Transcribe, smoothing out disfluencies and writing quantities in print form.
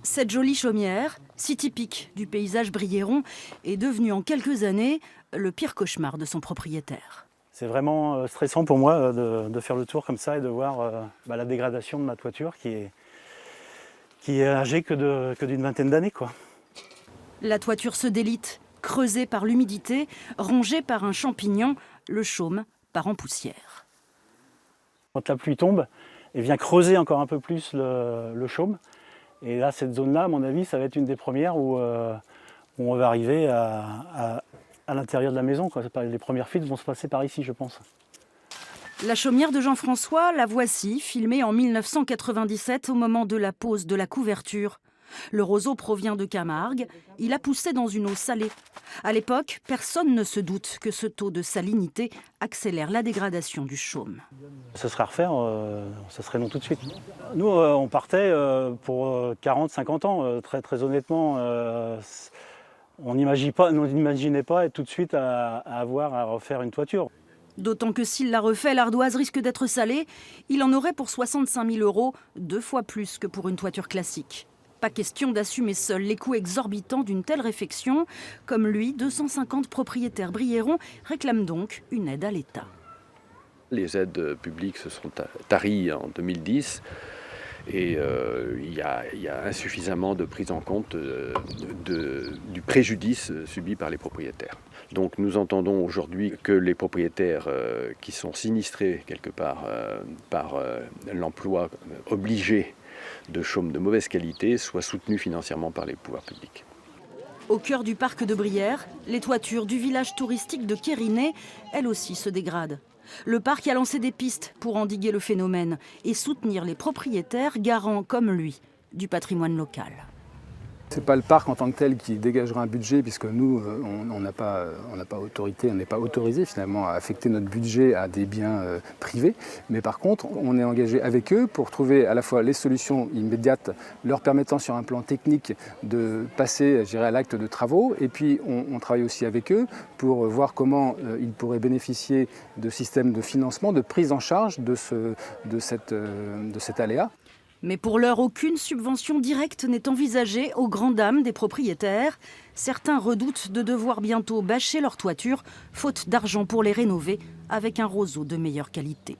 Cette jolie chaumière, si typique du paysage briéron, est devenue en quelques années le pire cauchemar de son propriétaire. C'est vraiment stressant pour moi de faire le tour comme ça et de voir la dégradation de ma toiture qui est âgée que d'une vingtaine d'années, quoi. La toiture se délite, creusée par l'humidité, rongée par un champignon, le chaume part en poussière. Quand la pluie tombe, elle vient creuser encore un peu plus le chaume. Et là, cette zone-là, à mon avis, ça va être une des premières où on va arriver à l'intérieur de la maison, quoi. Les premières fuites vont se passer par ici, je pense. La chaumière de Jean-François, la voici, filmée en 1997 au moment de la pose de la couverture. Le roseau provient de Camargue, il a poussé dans une eau salée. À l'époque, personne ne se doute que ce taux de salinité accélère la dégradation du chaume. Ce serait à refaire, ça serait non tout de suite. Nous, on partait pour 40-50 ans, très honnêtement. On n'imaginait pas être tout de suite à avoir à refaire une toiture. D'autant que s'il la refait, l'ardoise risque d'être salée. Il en aurait pour 65 000 €, 2 fois plus que pour une toiture classique. Pas question d'assumer seul les coûts exorbitants d'une telle réfection. Comme lui, 250 propriétaires briérons réclament donc une aide à l'État. Les aides publiques se sont taries en 2010 et il y a insuffisamment de prise en compte du préjudice subi par les propriétaires. Donc nous entendons aujourd'hui que les propriétaires qui sont sinistrés quelque part par l'emploi obligé de chaume de mauvaise qualité soient soutenus financièrement par les pouvoirs publics. Au cœur du parc de Brière, les toitures du village touristique de Quérinet, elles aussi se dégradent. Le parc a lancé des pistes pour endiguer le phénomène et soutenir les propriétaires garants comme lui du patrimoine local. Ce n'est pas le parc en tant que tel qui dégagera un budget, puisque nous, on n'a pas autorité, on n'est pas autorisé finalement à affecter notre budget à des biens privés. Mais par contre, on est engagé avec eux pour trouver à la fois les solutions immédiates, leur permettant sur un plan technique de passer, je dirais, à l'acte de travaux. Et puis on travaille aussi avec eux pour voir comment ils pourraient bénéficier de systèmes de financement, de prise en charge de cet aléa. Mais pour l'heure, aucune subvention directe n'est envisagée aux grandes dames des propriétaires. Certains redoutent de devoir bientôt bâcher leur toiture, faute d'argent pour les rénover, avec un roseau de meilleure qualité.